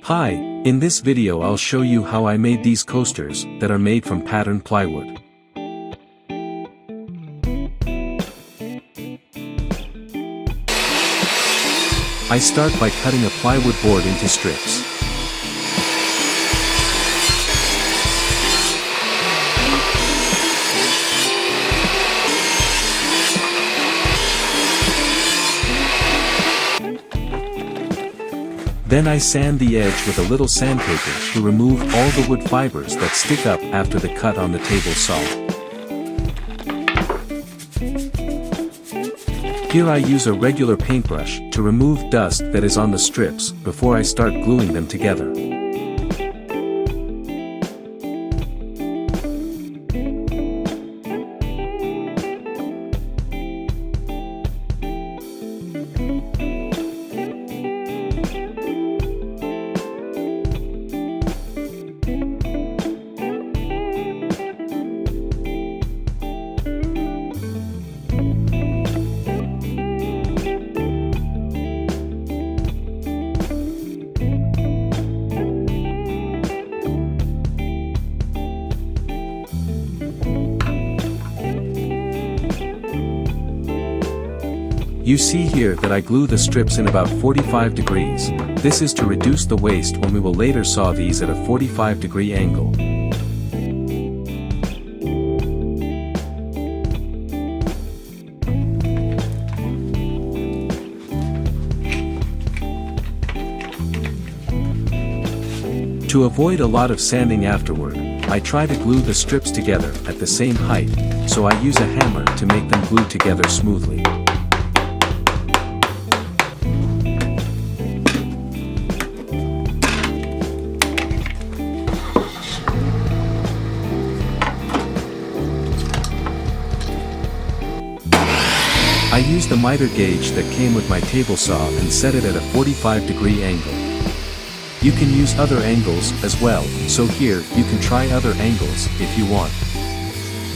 Hi, in this video I'll show you how I made these coasters that are made from patterned plywood. I start by cutting a plywood board into strips. Then I sand the edge with a little sandpaper to remove all the wood fibers that stick up after the cut on the table saw. Here I use a regular paintbrush to remove dust that is on the strips before I start gluing them together. You see here that I glue the strips in about 45 degrees, this is to reduce the waste when we will later saw these at a 45-degree angle. To avoid a lot of sanding afterward, I try to glue the strips together at the same height, so I use a hammer to make them glue together smoothly. I used the miter gauge that came with my table saw and set it at a 45-degree angle. You can use other angles as well, so here you can try other angles if you want.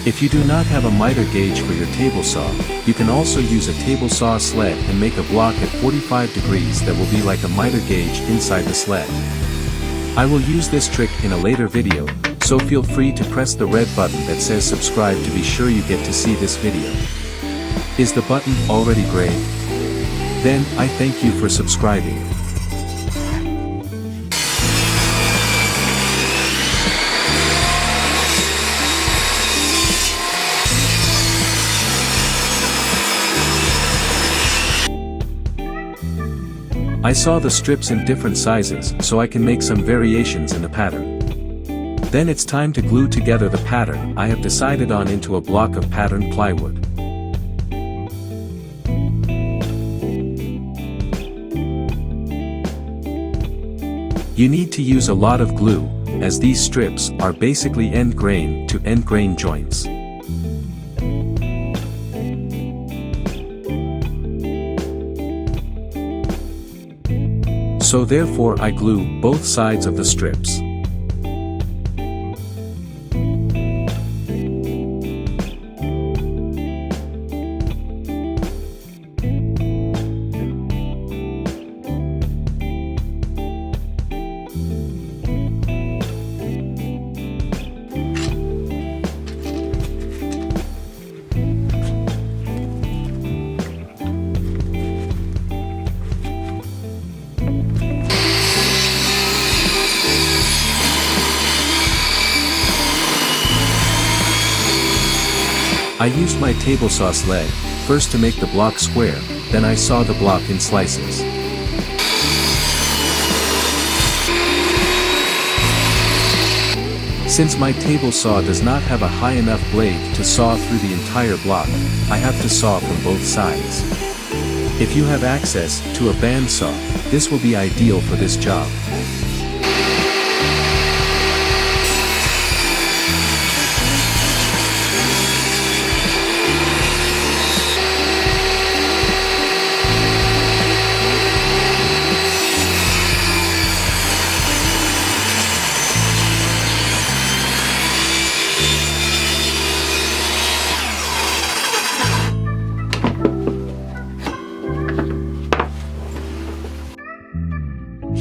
If you do not have a miter gauge for your table saw, you can also use a table saw sled and make a block at 45 degrees that will be like a miter gauge inside the sled. I will use this trick in a later video, so feel free to press the red button that says subscribe to be sure you get to see this video. Is the button already gray? Then, I thank you for subscribing. I saw the strips in different sizes so I can make some variations in the pattern. Then it's time to glue together the pattern I have decided on into a block of patterned plywood. You need to use a lot of glue, as these strips are basically end grain to end grain joints. So therefore I glue both sides of the strips. I used my table saw sled, first to make the block square, then I saw the block in slices. Since my table saw does not have a high enough blade to saw through the entire block, I have to saw from both sides. If you have access to a band saw, this will be ideal for this job.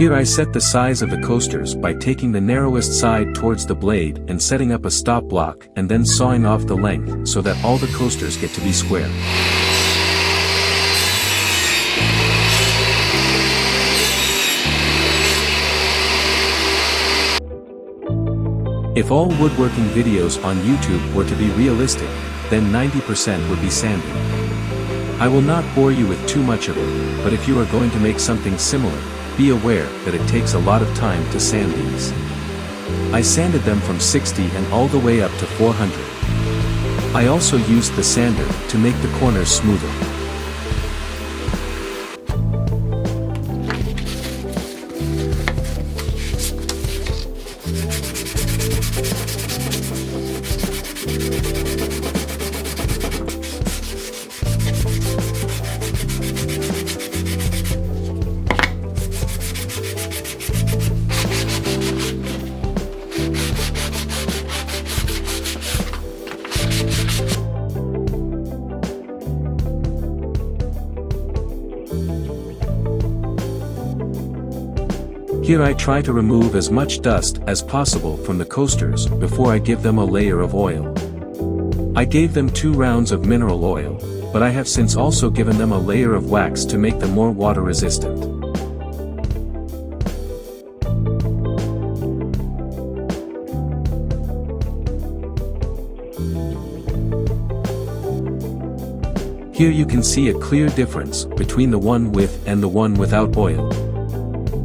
Here I set the size of the coasters by taking the narrowest side towards the blade and setting up a stop block and then sawing off the length so that all the coasters get to be square. If all woodworking videos on YouTube were to be realistic, then 90% would be sanding. I will not bore you with too much of it, but if you are going to make something similar, be aware that it takes a lot of time to sand these. I sanded them from 60 and all the way up to 400. I also used the sander to make the corners smoother. Here I try to remove as much dust as possible from the coasters before I give them a layer of oil. I gave them 2 rounds of mineral oil, but I have since also given them a layer of wax to make them more water resistant. Here you can see a clear difference between the one with and the one without oil.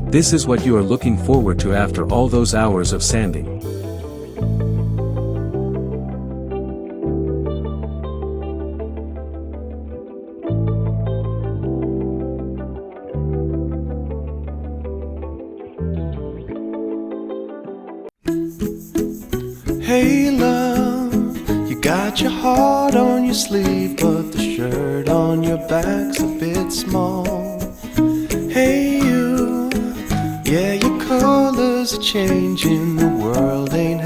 This is what you are looking forward to after all those hours of sanding. Hey love, you got your heart on your sleeve, but the shirt on your back's a bit small. Hey you, yeah, your colors are changing, the world ain't